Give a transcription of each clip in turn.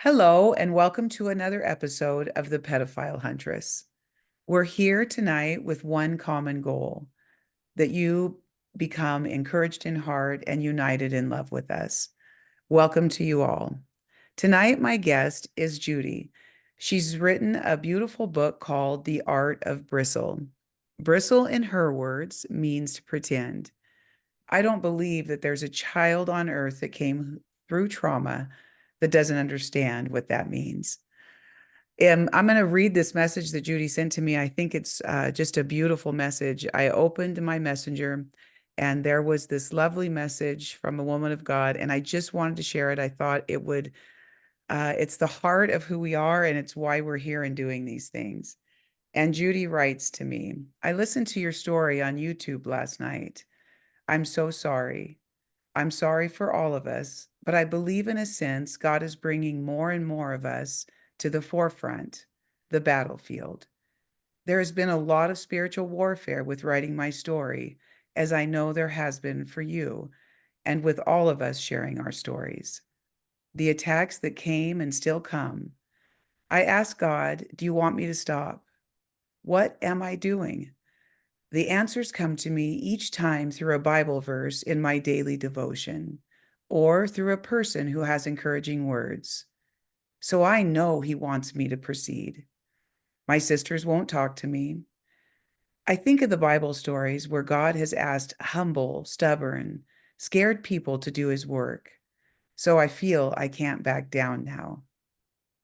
Hello, and welcome to another episode of the Pedophile Huntress. We're here tonight with one common goal that you become encouraged in heart and united in love with us. Welcome to you all. Tonight, my guest is Judy. She's written a beautiful book called The Art of Bristle. Bristle, in her words, means to pretend. I don't believe that there's a child on earth that came through trauma that doesn't understand what that means. I'm going to read this message that Judy sent to me. I think it's just a beautiful message. I opened my messenger and there was this lovely message from a woman of God, and I just wanted to share it. I thought it's the heart of who we are, and it's why we're here and doing these things. And Judy writes to me, I listened to your story on YouTube last night. I'm so sorry. I'm sorry for all of us, but I believe in a sense God is bringing more and more of us to the forefront, the battlefield. There has been a lot of spiritual warfare with writing my story, as I know there has been for you, and with all of us sharing our stories. The attacks that came and still come. I ask God, do you want me to stop? What am I doing? The answers come to me each time through a Bible verse in my daily devotion or through a person who has encouraging words. So I know He wants me to proceed. My sisters won't talk to me. I think of the Bible stories where God has asked humble, stubborn, scared people to do His work. So I feel I can't back down now.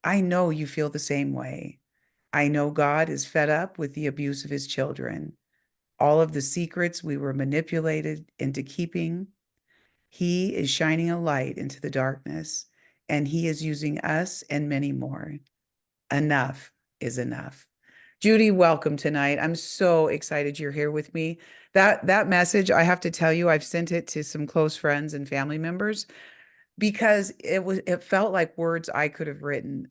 I know you feel the same way. I know God is fed up with the abuse of His children. All of the secrets we were manipulated into keeping. He is shining a light into the darkness, and He is using us and many more. Enough is enough. Judy, welcome tonight. I'm so excited you're here with me. That message, I have to tell you, I've sent it to some close friends and family members because it felt like words I could have written.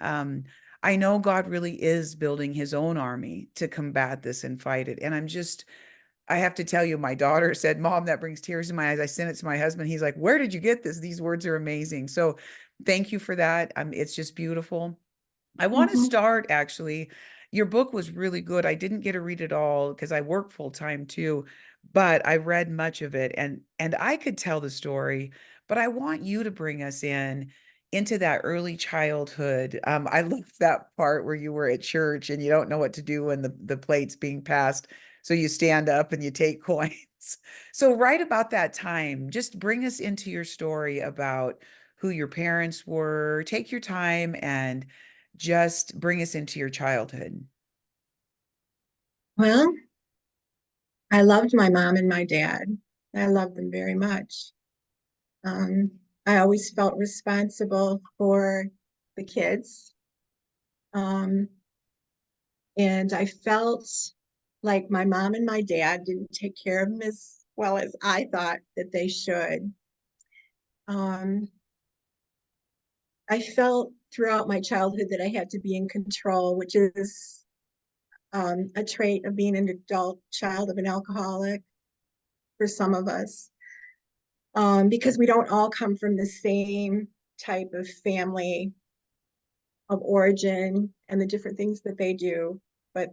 I know God really is building His own army to combat this and fight it, and I have to tell you, my daughter said, Mom, that brings tears to my eyes. I sent it to my husband. He's like, where did you get this? These words are amazing. So thank you for that. It's just beautiful. I want to hmm start actually. Your book was really good. I didn't get to read it all because I work full time too, but I read much of it, and I could tell the story, but I want you to bring us into that early childhood. I love that part where you were at church and you don't know what to do when the plate's being passed. So you stand up and you take coins. So right about that time, just bring us into your story about who your parents were. Take your time and just bring us into your childhood. Well, I loved my mom and my dad. I loved them very much. Um, I always felt responsible for the kids. Um, and I felt like my mom and my dad didn't take care of them as well as I thought that they should. Um, I felt throughout my childhood that I had to be in control, which is a trait of being an adult child of an alcoholic for some of us. Because we don't all come from the same type of family of origin and the different things that they do, but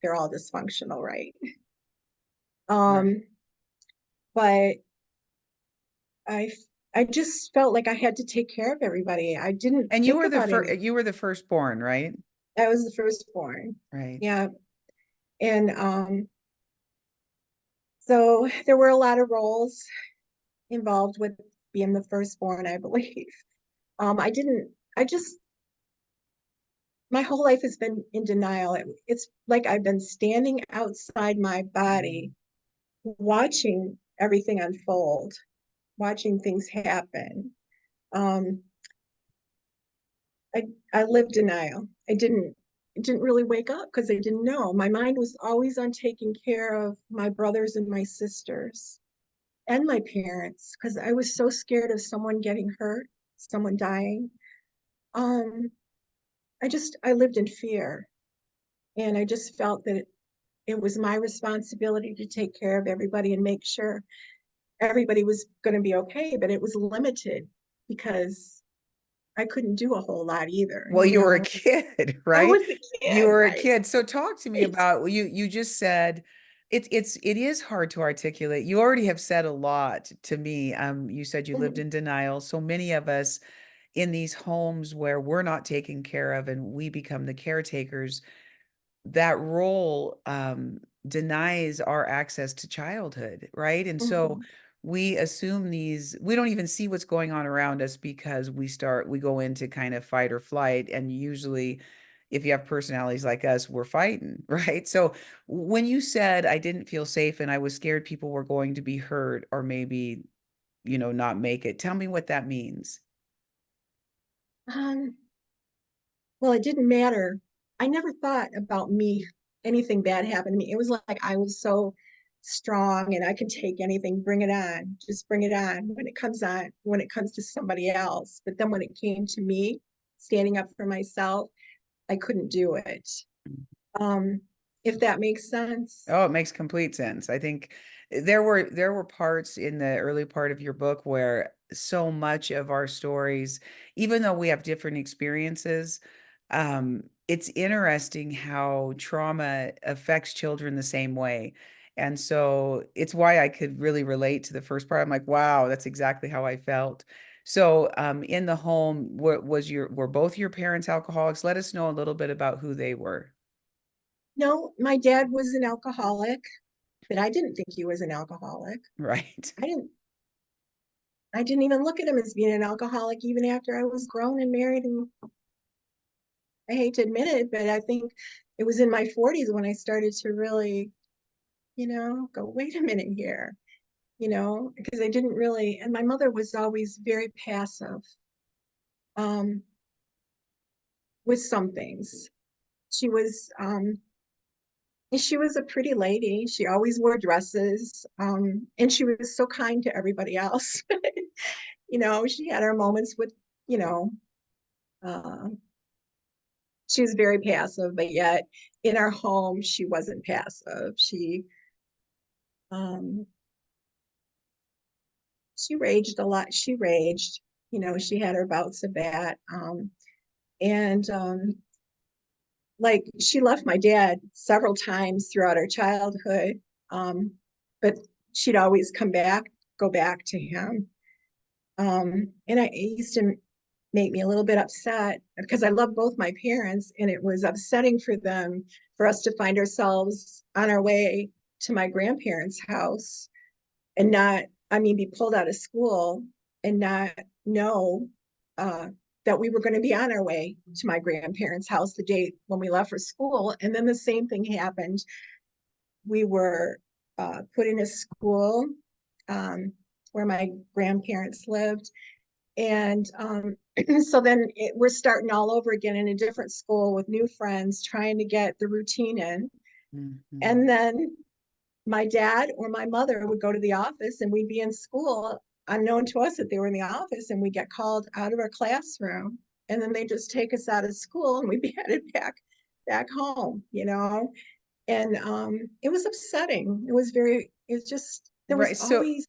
they're all dysfunctional, right? Right. Um, but I I just felt like I had to take care of everybody. I didn't And think about any. you were the firstborn, right? I was the firstborn. Right. Yeah. And so there were a lot of roles involved with being the firstborn, I believe. I didn't, I just my whole life has been in denial. It's like I've been standing outside my body, watching everything unfold, watching things happen. Um, I I lived denial. I didn't really wake up because I didn't know. My mind was always on taking care of my brothers and my sisters and my parents because I was so scared of someone getting hurt, someone dying. Um, I lived in fear, and I just felt that it was my responsibility to take care of everybody and make sure everybody was going to be okay, but it was limited because I couldn't do a whole lot either, Well, you were a kid, I right? was a You kid, were a right? kid. So talk to me about you just said it is hard to articulate. You already have said a lot to me. You said you lived Mhm, in denial. So many of us in these homes where we're not taken care of and we become the caretakers, that role denies our access to childhood, right? And so mhm, we assume we don't even see what's going on around us because we go into kind of fight or flight. And usually, if you have personalities like us, we're fighting, right? So when you said, I didn't feel safe and I was scared people were going to be hurt or maybe, not make it, tell me what that means. um, well, it didn't matter. I never thought about me, anything bad happened to me. It was like I was so strong and I could take anything, bring it on, just bring it on, when it comes to somebody else. But then when it came to me, standing up for myself, I couldn't do it. Um, if that makes sense. Oh, it makes complete sense. I think there were parts in the early part of your book where so much of our stories, even though we have different experiences, it's interesting how trauma affects children the same way. And so it's why I could really relate to the first part. I'm like, wow, that's exactly how I felt. So, in the home, were both your parents alcoholics? Let us know a little bit about who they were. No, my dad was an alcoholic, but I didn't think he was an alcoholic. Right. I didn't I didn't even look at him as being an alcoholic even after I was grown and married. And I hate to admit it, but I think it was in my 40s when I started to really, go, wait a minute here, because I didn't really, and my mother was always very passive um, with some things. She was, she was a pretty lady. She always wore dresses, and she was so kind to everybody else. She had her moments with, you know, uh, she was very passive, but yet in our home, she wasn't passive. Um, she raged a lot. She raged, she had her bouts of that. And like she left my dad several times throughout her childhood. Um, but she'd always go back to him. And it used to make me a little bit upset because I love both my parents, and it was upsetting for them for us to find ourselves on our way to my grandparents' house and not, I mean, be pulled out of school and not know uh, that we were going to be on our way to my grandparents' house the day when we left for school. And then the same thing happened. We were put in a school um, where my grandparents lived, and so then we're starting all over again in a different school with new friends, trying to get the routine in. Mhm. And then my dad or my mother would go to the office and we'd be in school, unknown to us that they were in the office, and we'd get called out of our classroom. And then they just take us out of school and we'd be headed back home. And it was upsetting. It was just, there was Right. So always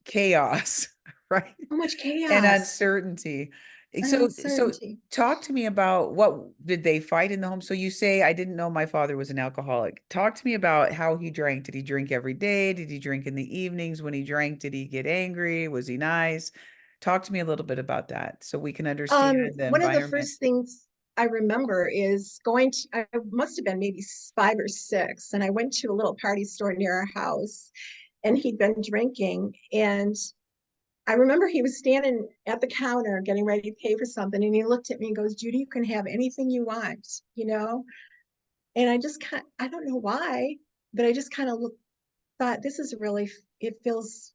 chaos, right? so much And chaos uncertainty. and So uncertainty. talk to me about what did they fight in the home? So you say I didn't know my father was an alcoholic. Talk to me about how he drank. Did he drink every day? Did he drink in the evenings? When he drank, did he get angry? Was he nice? Talk to me a little bit about that so we can understand the One of the environment. first things I remember is I must have been maybe 5 or 6, and I went to a little party store near our house, and he'd been drinking. And I remember he was standing at the counter getting ready to pay for something, and he looked at me and goes, Judy, you can have anything you want. And I don't know why, but I just kind of thought, this is really, it feels,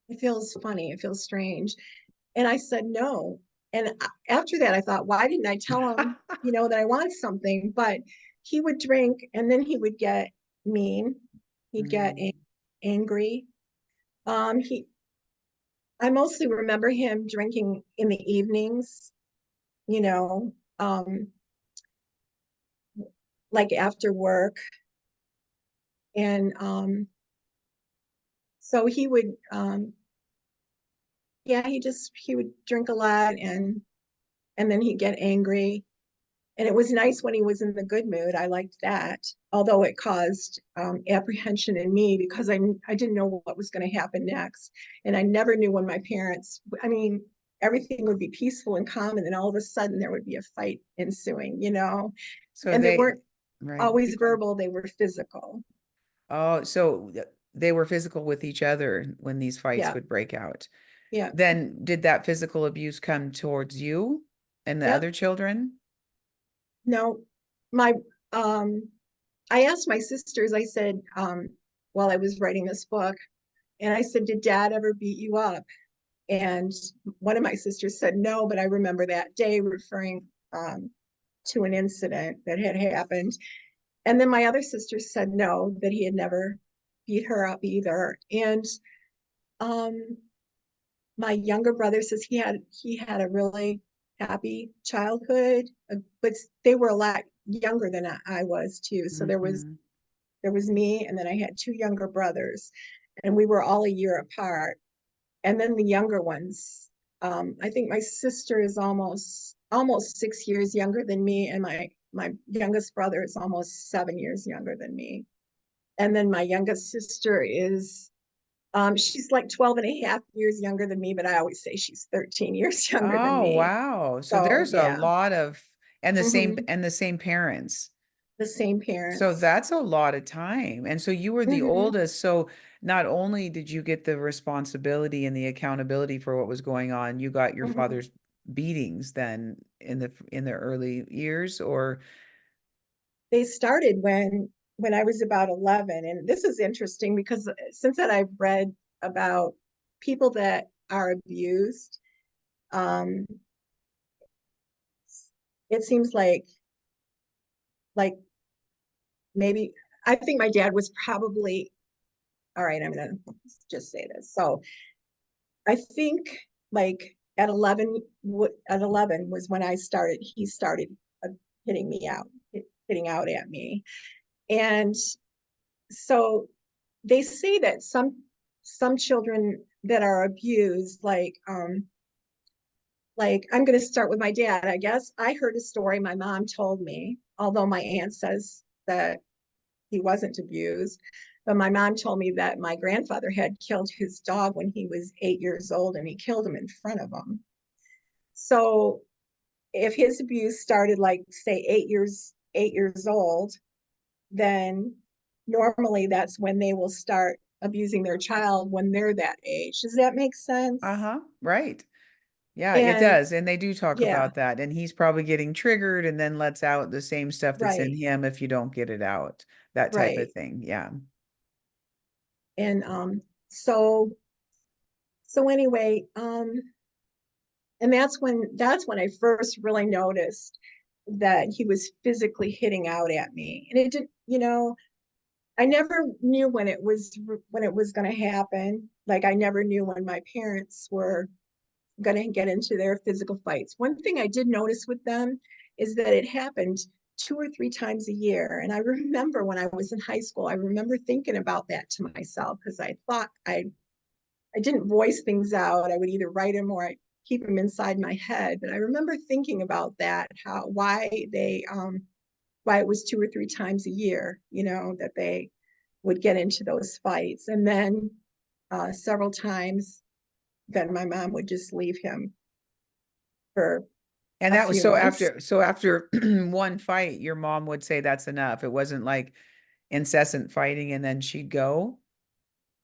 it feels funny. It feels strange. And I said no. And after that, I thought, why didn't I tell him, that I want something? But he would drink and then he would get mean. He'd get Mm, angry. He, I mostly remember him drinking in the evenings, you know, um, like after work. And so yeah, he would drink a lot and then he'd get angry. And it was nice when he was in the good mood. I liked that, although it caused apprehension in me because I didn't know what was going to happen next. And I never knew when my parents, I mean, everything would be peaceful and calm. And then all of a sudden there would be a fight ensuing, you know, So and they they, weren't right. always Keep going. verbal, they were physical. Oh, so they were physical with each other when these fights Yeah. would break out. Yeah. Then did that physical abuse come towards you and the Yep. other children? No, my, um, I asked my sisters, I said, while I was writing this book, and I said, did dad ever beat you up? And one of my sisters said no, but I remember that day referring to an incident that had happened. And then my other sister said no, that he had never beat her up either. And um, my younger brother says he had a really happy childhood, but they were a lot younger than I was too. So Hmm. there was me, and then I had two younger brothers, and we were all a year apart. And then the younger ones, I think my sister is almost 6 years younger than me, and my youngest brother is almost 7 years younger than me. And then my youngest sister is she's like 12 and a half years younger than me, but I always say she's 13 years younger than Oh, me. wow. So So there's a yeah, lot of, hmm, and the same parents. the same So parents. that's a lot of time. And so you were the Hmm. oldest. So not only did you get the responsibility and the accountability for what was going on, you got your Hmm. father's beatings then in the early years, or They started when I was about 11, and this is interesting because since that I've read about people that are abused. Um, it seems like maybe I think my dad was probably all right. I'm gonna just say this. So I think like at 11 was when he started uh, hitting me out, hitting out at me. And so they say that some children that are abused, like I'm going to start with my dad. I guess I heard a story my mom told me, although my aunt says that he wasn't abused. But my mom told me that my grandfather had killed his dog when he was 8 years old, and he killed him in front of him. So if his abuse started like say 8 years old, then normally that's when they will start abusing their child when they're that age. Does that make sense? uh-huh, right. Yeah, it And does. And they do talk yeah, about that. And he's probably getting triggered and then lets out the same stuff that's in right, him if you don't get it out, that type of right. thing. Yeah. And so so anyway, and that's when I first really noticed that he was physically hitting out at me. And it did, you know, I never knew when it was going to happen. Like I never knew when my parents were going to get into their physical fights. One thing I did notice with them is that it happened 2 or 3 times a year. And I remember when I was in high school, I remember thinking about that to myself because I thought I didn't voice things out. I would either write them or I keep them inside my head. But I remember thinking about that, how why it was 2 or 3 times a year, you know, that they would get into those fights. And then several times then my mom would just leave him for And a that was few months. so after one fight, your mom would say that's enough. It wasn't like incessant fighting and then she'd go.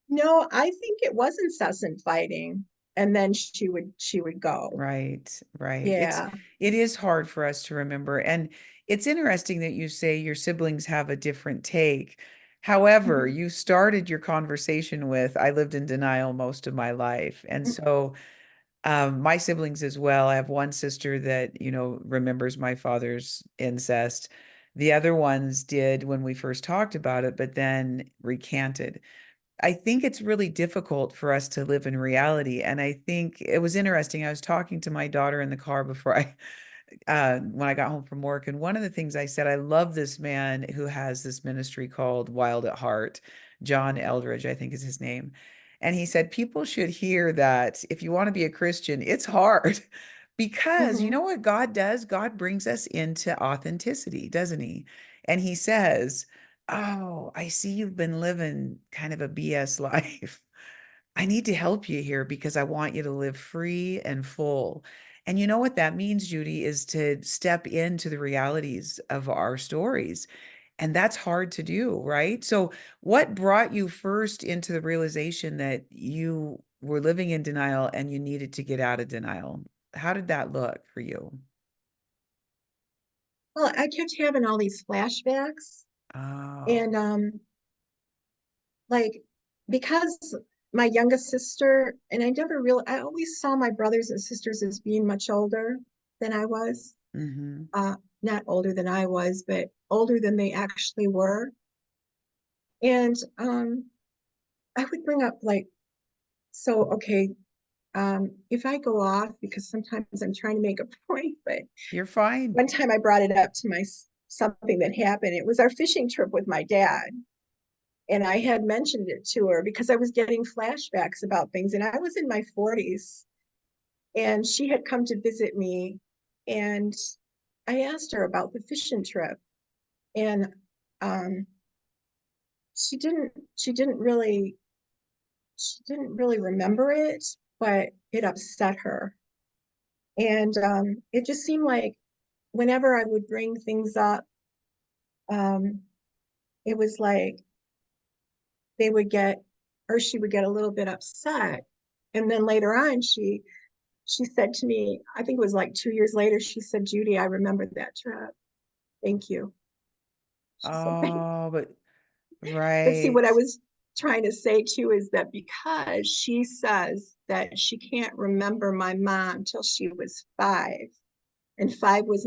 No, I think it was incessant fighting. And then she would go. Right, right. Yeah. It is hard for us to remember. And it's interesting that you say your siblings have a different take. However, Mhm. you started your conversation with, I lived in denial most of my life. And so my siblings as well. I have one sister that, remembers my father's incest. The other ones did when we first talked about it, but then recanted. I think it's really difficult for us to live in reality. And I think it was interesting. I was talking to my daughter in the car before when I got home from work. And one of the things I said, I love this man who has this ministry called Wild at Heart. John Eldridge, I think is his name. And he said, people should hear that if you want to be a Christian, it's hard because you Hmm. know what God does? God brings us into authenticity, doesn't he? And he says, oh, I see you've been living kind of a BS life. I need to help you here because I want you to live free and full. And you know what that means, Judy, is to step into the realities of our stories. And that's hard to do, right? So, what brought you first into the realization that you were living in denial and you needed to get out of denial? How did that look for you? Well, I kept having all these flashbacks, Oh, and like because my youngest sister, and I always saw my brothers and sisters as being much older than I was. hmm. Not older than I was, but older than they actually were. And I would bring up like, so okay, if I go off, because sometimes I'm trying to make a point, but You're fine. one time I brought it up to my something that happened. It was our fishing trip with my dad. And I had mentioned it to her because I was getting flashbacks about things. And I was in my 40s, and she had come to visit me. And I asked her about the fishing trip. And um, she she didn't really remember it, but it upset her. And it just seemed like whenever I would bring things up, um, it was like they would get, or she would get a little bit upset. And then later on, she said to me, I think it was like 2 years later, she said, Judy, I remember that trip. Thank you. She said, thank you. Oh, but But see, right. what I was trying to say too is that because she says that she can't remember my mom till she was 5, and 5 was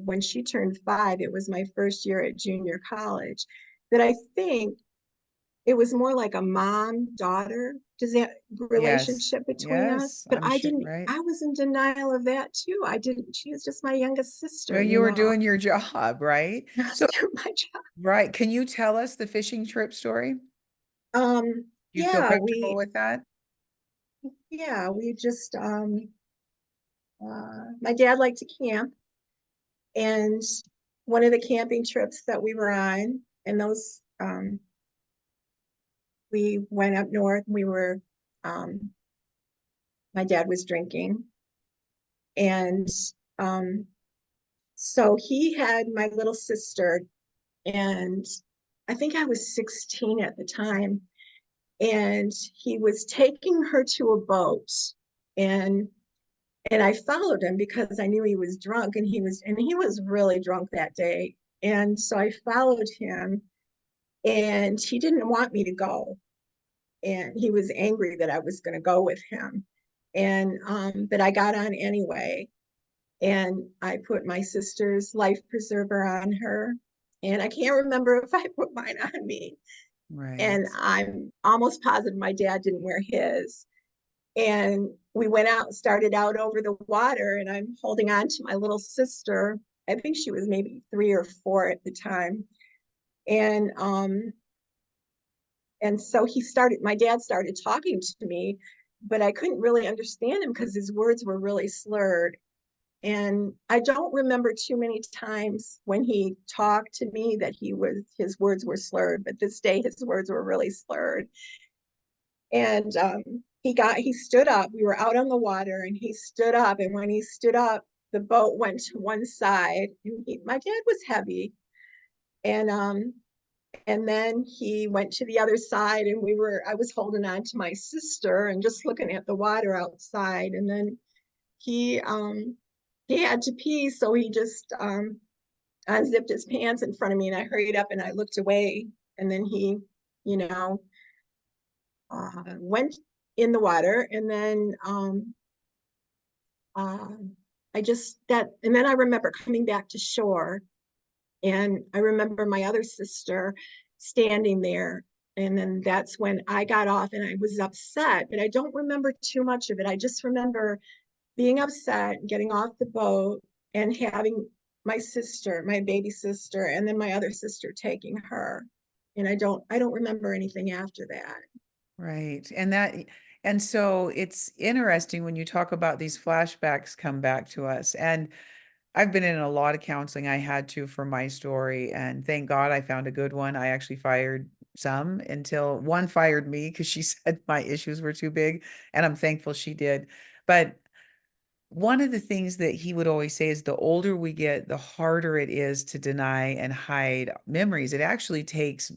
when she turned 5, it was my first year at junior college, that I think it was more like a mom daughter Yes. relationship between us. Yes, But I'm sure, right? I was in denial of that too. I didn't, she was just my youngest Well, sister, you were doing your job, right? I was So, doing my job. right. Can you tell us the fishing trip story? Do you feel Yeah, comfortable with that? we just, my dad liked to camp, and one of the camping trips that we were on, and we went up north. Um, my dad was drinking, and um, so he had my little sister, and I think I was 16 at the time, and he was taking her to a boat, and I followed him because I knew he was drunk, and he was really drunk that day. And so I followed him, and he didn't want me to go. And he was angry that I was going to go with him. And but I got on anyway. And I put my sister's life preserver on her. And I can't remember if I put mine on me. Right. And I'm almost positive my dad didn't wear his. And we went out and started out over the water, and I'm holding on to my little sister. I think she was maybe 3 or 4 at the time. And so my dad started talking to me, but I couldn't really understand him because his words were really slurred. And I don't remember too many times when he talked to me that his words were slurred, but this day his words were really slurred. And he stood up. We were out on the water, and he stood up. And when he stood up, the boat went to one side. And my dad was heavy, and then he went to the other side, and I was holding on to my sister and just looking at the water outside. And then he um he had to pee, so he just unzipped his pants in front of me, and I hurried up and I looked away. And then he, you know, went in the water. And then uh, and then I remember coming back to shore, and I remember my other sister standing there. And then that's when I got off, and I was upset, but I don't remember too much of it. I just remember being upset, getting off the boat, and having my baby sister, and then my other sister taking her. And I don't remember anything after that. Right. And so it's interesting when you talk about these flashbacks come back to us. And I've been in a lot of counseling. I had to for my story, and thank God I found a good one. I actually fired some until one fired me because she said my issues were too big, and I'm thankful she did. But one of the things that he would always say is the older we get, the harder it is to deny and hide memories. It actually takes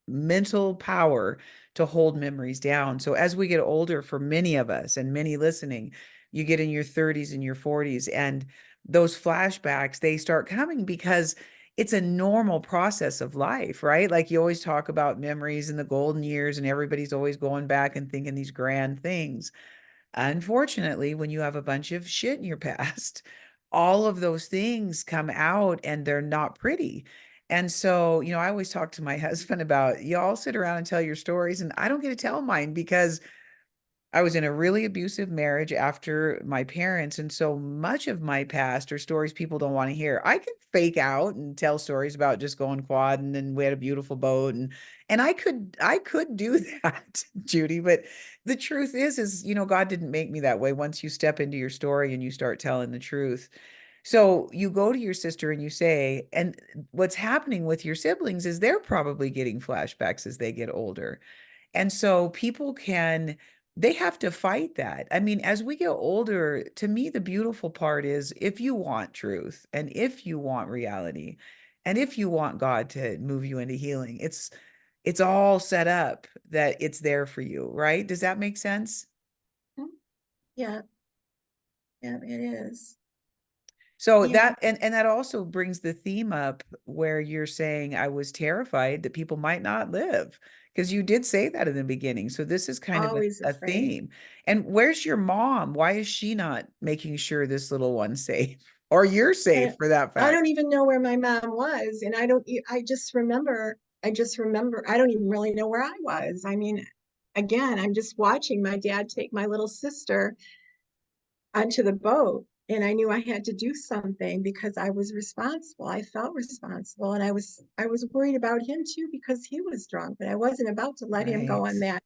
mental power to hold memories down. So as we get older, for many of us and many listening, you get in your 30s and your 40s, and those flashbacks, they start coming because it's a normal process of life, right? Like you always talk about memories and the golden years, and everybody's always going back and thinking these grand things. Unfortunately, when you have a bunch of shit in your past, all of those things come out and they're not pretty. And so, I always talk to my husband about, y'all sit around and tell your stories, and I don't get to tell mine because I was in a really abusive marriage after my parents, and so much of my past are stories people don't want to hear. I can fake out and tell stories about just going quadding and we had a beautiful boat, and I could do that, Judy, but the truth is, God didn't make me that way once you step into your story and you start telling the truth. So you go to your sister and you say, and what's happening with your siblings is they're probably getting flashbacks as they get older. And so they have to fight that. I mean, as we get older, to me, the beautiful part is if you want truth and if you want reality and if you want God to move you into healing, it's all set up that it's there for you, right? Does that make sense? Mhm. Yeah, yeah, it is. So And and that also brings the theme up where you're saying I was terrified that people might not live because you did say that in the beginning. So this is kind of always a afraid. theme. And where's your mom? Why is she not making sure this little one's safe or you're safe And for that I don't fact? even know where my mom was. And I just remember, I don't even really know where I was. I mean, again, I'm just watching my dad take my little sister onto the boat. And I knew I had to do something because I was responsible. I felt responsible. And I was worried about him too because he was drunk, but I wasn't about to let him go Right. on that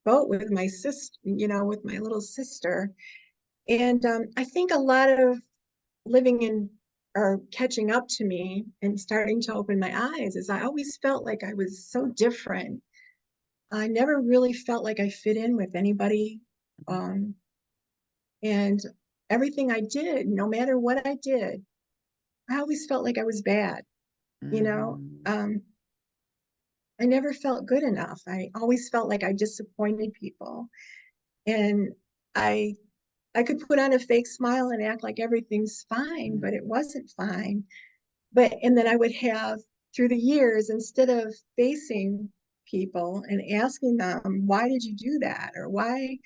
boat with my sister, with my little sister. And I think a lot of living in or catching up to me and starting to open my eyes is I always felt like I was so different. I never really felt like I fit in with anybody. Um, and everything I did, no matter what I did, I always felt like I was bad. You know, Mhm. um, I never felt good enough. I always felt like I disappointed people. And I I could put on a fake smile and act like everything's fine, but it wasn't fine. And then I would have through the years, instead of facing people and asking them, why did you do that? Or why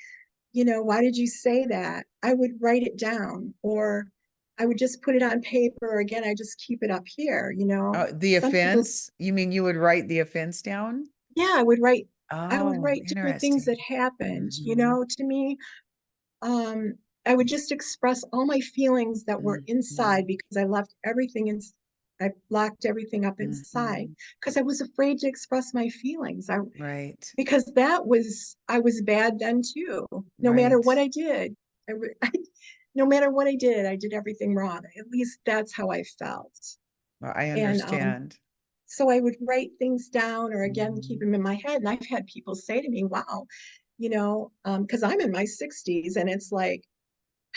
did you say that? I would write it down, or I would just put it on paper. Or again, I just keep it up here. The Some people, offense, you mean you would write the offense down? yeah, I would Oh, write different things interesting. that happened, Hmm. to me. um, I would just express all my feelings that were inside Hmm. because I locked everything up inside Hmm. because I was afraid to express my feelings. Right. Because I was bad then too. No matter Right. what I did, no matter what I did everything wrong. At least that's how I felt. Well, I And understand. so I would write things down or again keep Mhm. them in my head. And I've had people say to me, wow, because I'm in my 60s and it's like,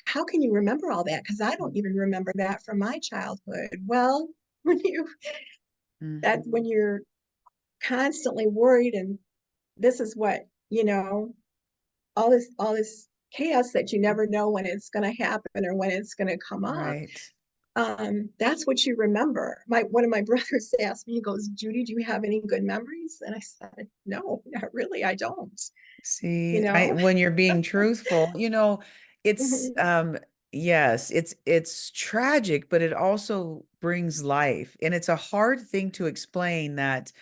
how can you remember all that? Because I don't even remember that from my childhood. Well, when you when Mhm. you're constantly worried and this is what, you know, all this chaos that you never know when it's going to happen or when it's going to come up. Right. That's what you remember. My One of my brothers asked me, he goes, Judy, do you have any good memories? And I said, no, not really. I don't, you See, I know. when you're being truthful, it's Mhm. yes, it's tragic, but it also brings life. And it's a hard thing to explain that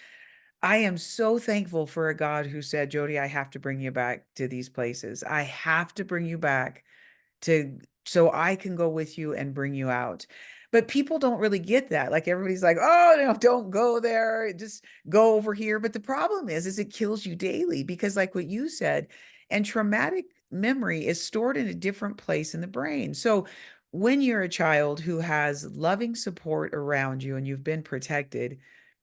I am so thankful for a God who said, Jody, I have to bring you back to these places. I have to bring you back to so I can go with you and bring you out. But people don't really get that. Like everybody's like, oh, no, don't go there. Just go over here. But the problem is it kills you daily because, like what you said, and traumatic memory is stored in a different place in the brain. So when you're a child who has loving support around you and you've been protected,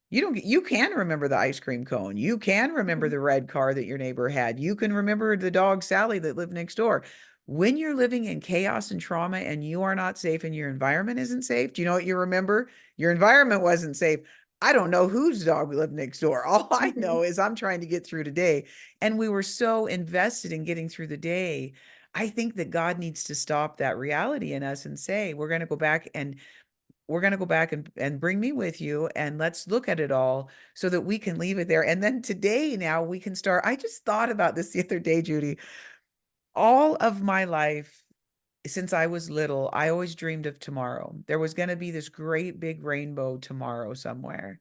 you can remember the ice cream cone. You can remember Mhm. the red car that your neighbor had. You can remember the dog Sally that lived next door. When you're living in chaos and trauma and you are not safe and your environment isn't safe, do you know what you remember? Your environment wasn't safe. I don't know whose dog lived next door. All I know Mhm. is I'm trying to get through today. And we were so invested in getting through the day. I think that God needs to stop that reality in us and say, we're going to go back and bring me with you and let's look at it all so that we can leave it there. And then today, now we can start. I just thought about this the other day, Judy. All of my life, since I was little, I always dreamed of tomorrow. There was going to be this great big rainbow tomorrow somewhere.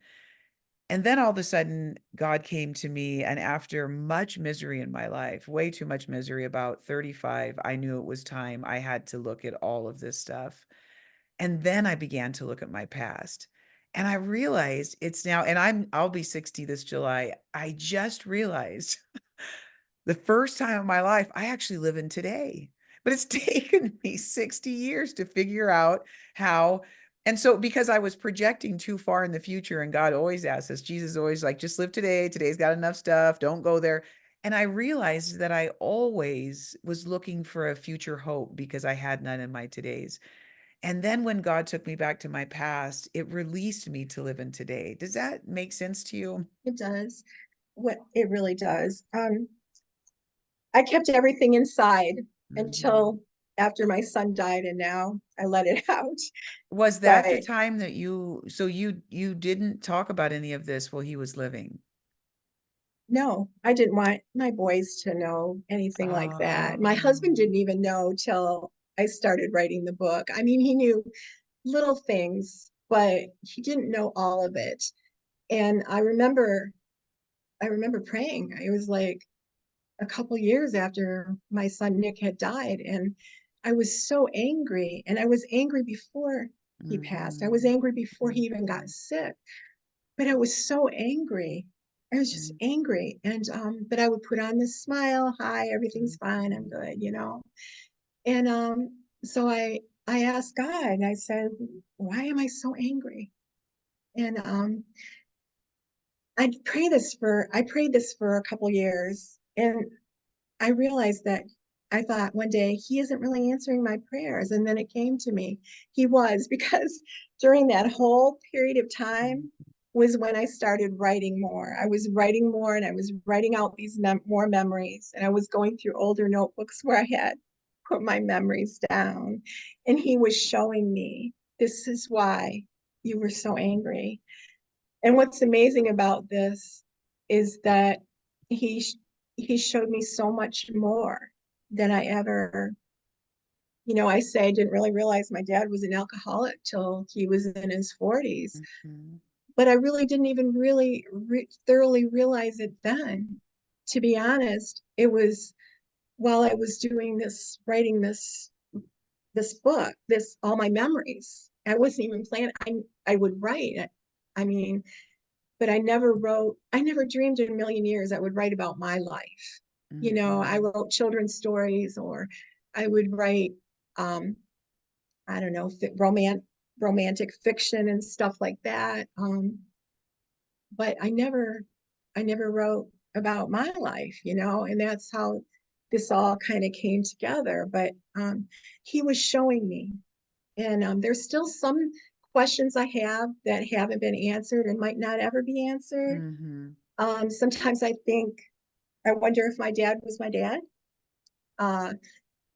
And then all of a sudden, God came to me. And after much misery in my life, way too much misery, about 35, I knew it was time. I had to look at all of this stuff. And then I began to look at my past. And I realized it's now, and I'll be 60 this July. I just realized the first time in my life I actually live in today. But it's taken me 60 years to figure out how. And so because I was projecting too far in the future, and God always asks us, Jesus always like, just live today. Today's got enough stuff. Don't go there. And I realized that I always was looking for a future hope because I had none in my todays. And then when God took me back to my past, it released me to live in today. Does that make sense to you? It does. What it really does. I kept everything inside Mhm. until after my son died, and now I let it out. Was that the But time that you didn't talk about any of this while he was living? no, I didn't want my boys to know anything like that. My husband Oh. didn't even know till I started writing the book. I mean, he knew little things, but he didn't know all of it. And I remember praying. It was like a couple years after my son Nick had died, and I was so angry. And I was angry before he passed. I was Mhm. angry before he even got Mhm. sick. But I was so angry. I was just Mhm. angry. And but I would put on this smile, hi, everything's fine, I'm Mhm. good. And so I asked God, and I said, why am I so angry? And I prayed this for a couple years, and I realized that I thought one day he isn't really answering my prayers. And then it came to me. He was, because during that whole period of time was when I started writing more. I was writing more, and I was writing out these more memories. And I was going through older notebooks where I had put my memories down. And he was showing me, this is why you were so angry. And what's amazing about this is that he he showed me so much more than I ever, I say I didn't really realize my dad was an alcoholic till he was in his 40s, Mhm. but I really didn't even really thoroughly realize it then. To be honest, it was while I was doing this, writing this book, this all my memories. I wasn't even planning. I would write it. I mean, but I never dreamed in a million years I would write about my life. I Mhm. wrote children's stories, or I would write, um, I don't know, romantic fiction and stuff like that. But I never wrote about my life, and that's how this all kind of came together. But he was showing me, and there's still some questions I have that haven't been answered and might not ever be answered. Mhm. Sometimes I wonder if my dad was my dad. Uh,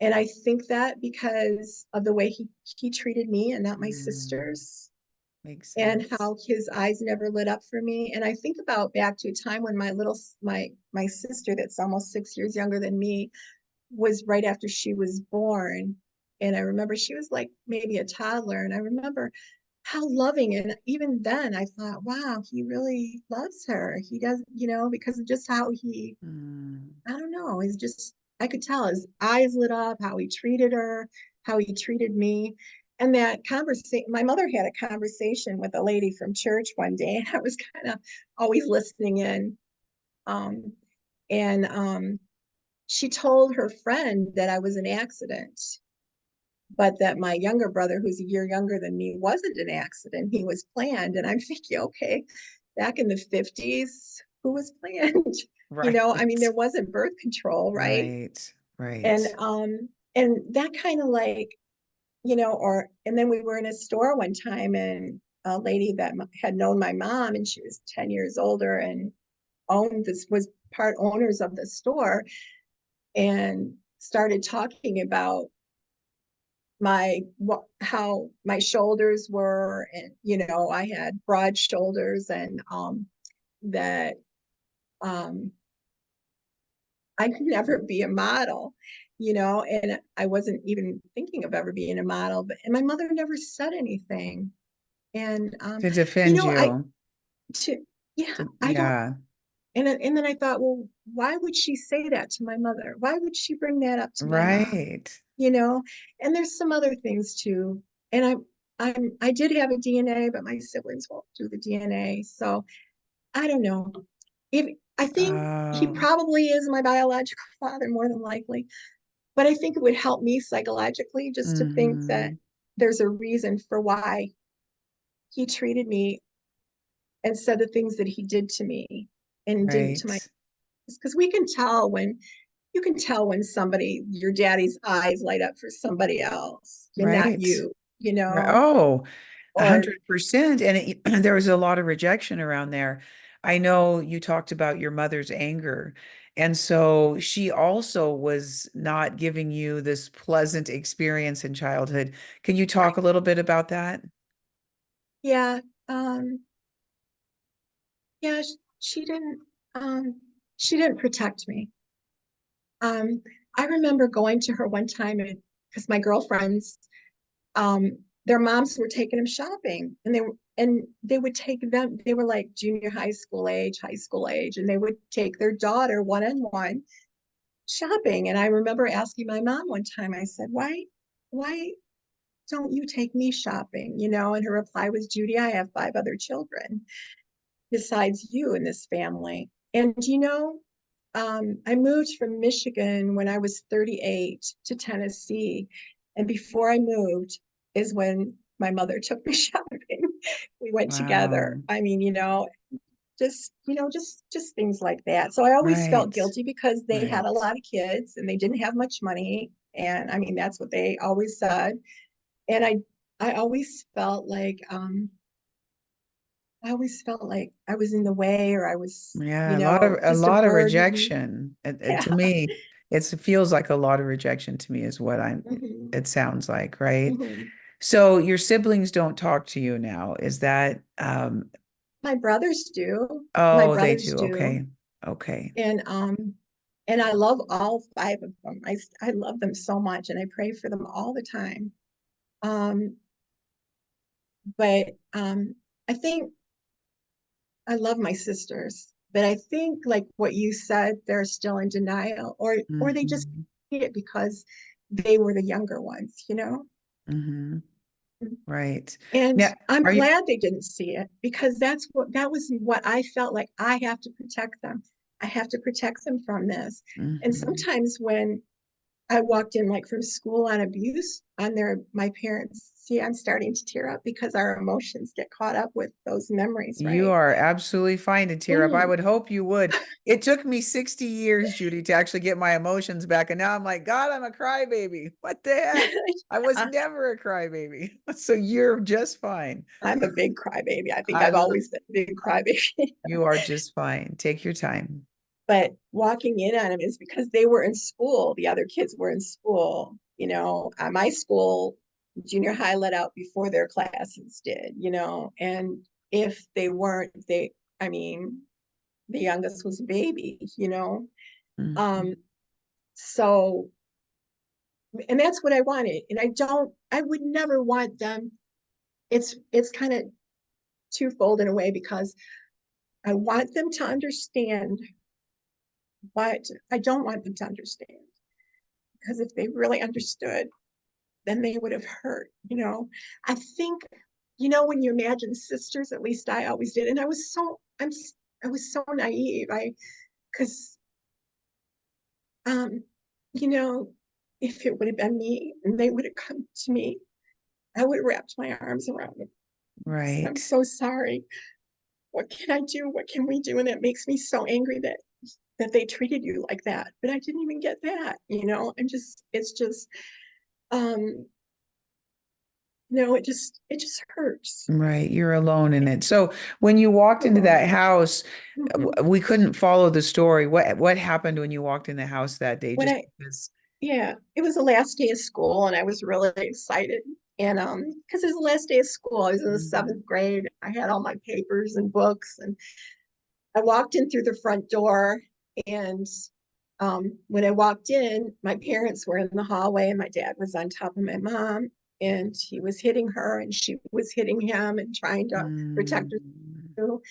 and I think that because of the way he treated me and not my Mm. sisters, Makes and sense. how his eyes never lit up for me. And I think about back to a time when my sister, that's almost 6 years younger than me, was right after she was born. And I remember she was like maybe a toddler. And I remember how loving. And even then I thought, wow, he really loves her. He does, because of just how Mm. I don't know, he's just, I could tell his eyes lit up, how he treated her, how he treated me. and that conversation, my mother had a conversation with a lady from church one day, and I was kind of always listening in. Um, and she told her friend that I was an accident, but that my younger brother, who's a year younger than me, wasn't an accident. He was planned. And I'm thinking, okay, back in the 50s, who was planned? Right. I mean, there wasn't birth control, right? Right. And Right. that kind of like, and then we were in a store one time, and a lady that had known my mom, and she was 10 years older and owned this, was part owners of the store, and started talking about how my shoulders were, and I had broad shoulders, and that um I could never be a model, and I wasn't even thinking of ever being a model, and my mother never said anything. And To defend I you. to yeah, I don't. Yeah. And then I thought, well, why would she say that to my mother? Why would she bring that up to my mom? Right. you know and there's some other things too. And I did have a DNA, but my siblings won't do the DNA, so I don't know. If I think he Oh. probably is my biological father, more than likely, but I think it would help me psychologically just to think that Hmm. there's a reason for why he treated me and said the things that he did to me and didn't to my, Right. because you can tell when somebody, your daddy's eyes light up for somebody else and not Right. you, Right. Oh, a or 100%. And there was a lot of rejection around there. I know you talked about your mother's anger. And so she also was not giving you this pleasant experience in childhood. Can you talk right. a little bit about that? Yeah. Yeah, she didn't she didn't protect me. Um, I remember going to her one time, because my girlfriends, their moms were taking them shopping, and they would take them, they were like junior high school age, and they would take their daughter one-on-one shopping. And I remember asking my mom one time, I said, why don't you take me shopping? And her reply was, Judy, I have 5 other children besides you in this family. And I moved from Michigan when I was 38 to Tennessee. And before I moved is when my mother took me shopping. We went together. Wow. I mean, just things like that. So I always felt Right. guilty because they had a Right. lot of kids and they didn't have much money. And I mean, that's what they always said. And I always felt like I was in the way, or I was, Yeah, a just a lot of burden. rejection. Yeah. To me, it feels like a lot of rejection to me is what hmm it sounds like, right? hmm So your siblings don't talk to you now. Is that My brothers do. My oh, they brothers do. do. Okay. Okay. And I love all 5 of them. I love them so much, and I pray for them all the time. Um, but I think I love my sisters, but I think like what you said, they're still in denial, or they just Hmm. see it because they were the younger ones. Hmm. Right. And Now, I'm are you glad they didn't see it, because that was what I felt like. I have to protect them. I have to protect them from this. And mhm. sometimes when I walked in like from school on abuse on my parents, see, I'm starting to tear up because our emotions get caught up with those memories, You right? are absolutely fine to tear up. I Mm. would hope you would. It took me 60 years, Judy, to actually get my emotions back. And now I'm like, God, I'm a crybaby. What the heck? I was Yeah, never a crybaby. So you're just fine. I'm a big crybaby. I think I, I've l- always been a big crybaby. you are just fine. Take your time. But walking in on them is because they were in school. The other kids were in school. At my school, junior high let out before their classes did. And if they weren't, I mean, the youngest was a baby. Mhm. Um, so, and that's what I wanted. And I would never want them. It's kind of twofold in a way, because I want them to understand, but I don't want them to understand. Because if they really understood, then they would have hurt, you know. I think, when you imagine sisters, at least I always did. And I was so naive. Because, um, you know, if it would have been me and they would have come to me, I would have wrapped my arms around them. Said, I'm Right. so sorry. What can I do? What can we do? And it makes me so angry that they treated you like that. But I didn't even get that, it's just, um, it just hurts. Right. You're alone in it. So when you walked into Alone. that house, Mhm. we couldn't follow the story. What happened when you walked in the house that day? When Just I, because. yeah, it was the last day of school and I was really excited. And because it was the last day of school, I was in the Mhm. seventh grade. I had all my papers and books, and I walked in through the front door. And when I walked in, my parents were in the hallway, and my dad was on top of my mom, and he was hitting her, and she was hitting him and trying to protect her Mm. too.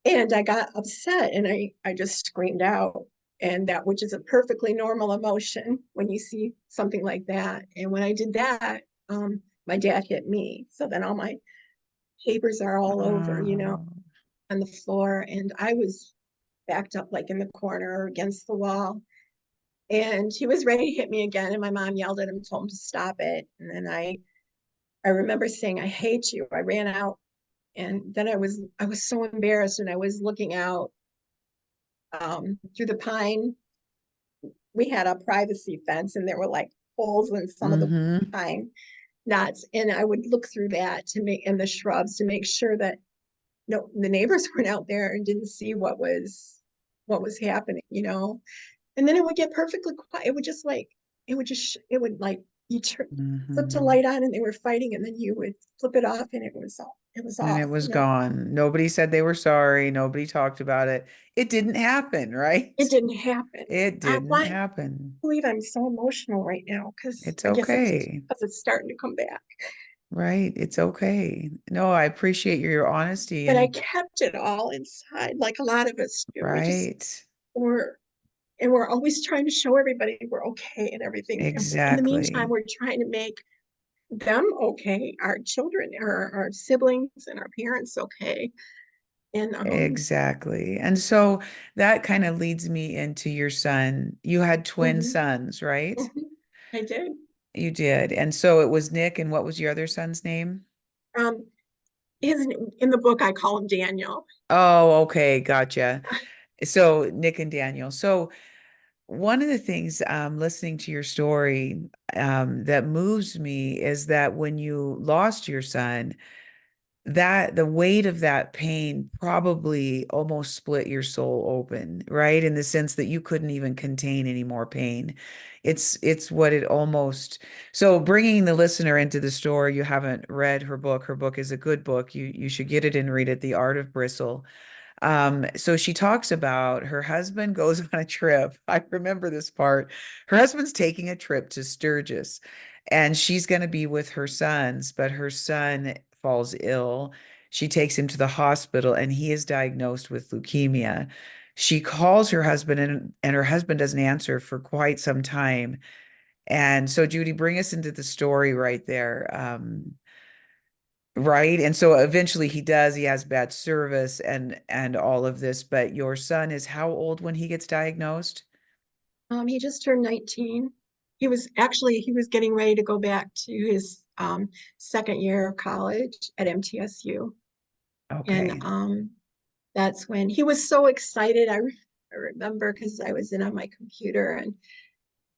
And I got upset and I just screamed out. And that, which is a perfectly normal emotion when you see something like that. And when I did that, my dad hit me. So then all my papers are all over, Oh. on the floor. And I was backed up like in the corner against the wall. And he was ready to hit me again. And my mom yelled at him, told him to stop it. And then I remember saying, I hate you. I ran out. And then I was so embarrassed, and I was looking out through the pine. We had a privacy fence, and there were like holes in some of the Mm-hmm. pine knots. And I would look through that to make in the shrubs to make sure that no, the neighbors weren't out there and didn't see what was happening. And then it would get perfectly quiet. It would like flip the Mm-hmm. light on and they were fighting, and then you would flip it off and it was And it off, was gone. Nobody said they were sorry. Nobody talked about it. It didn't happen, right? It didn't happen. It I didn't why happen. believe I'm so emotional right now, because It's I guess it's okay. because it's starting to come back. Right. It's okay. No, I appreciate your honesty But I and kept it all inside, like a lot of us do. right. We're and we're always trying to show everybody we're okay and everything. And in the meantime, Exactly. we're trying to make them okay, our children, our siblings, and our parents okay. And Exactly. And so that kind of leads me into your son. You had twin mhm, sons, right? mhm, I did. You did. And so it was Nick, and what was your other son's name? Um, his In the book, I call him Daniel. Oh, okay, gotcha. So Nick and Daniel. So one of the things listening to your story that moves me is that when you lost your son, that the weight of that pain probably almost split your soul open, right? In the sense that you couldn't even contain any more pain. It's what it almost. So bringing the listener into the story, you haven't read her book. Her book is a good book. You should get it and read it, The Art of Bristle. So she talks about her husband goes on a trip. I remember this part. Her husband's taking a trip to Sturgis, and she's going to be with her sons, but her son falls ill. She takes him to the hospital, and he is diagnosed with leukemia. She calls her husband, and her husband doesn't answer for quite some time. And so, Judy, bring us into the story right there. Right. And so eventually he does, he has bad service and all of this, but your son is how old when he gets diagnosed? He just turned 19. He was getting ready to go back to his second year of college at MTSU. And Okay. that's when he was so excited. I remember because I was in on my computer, and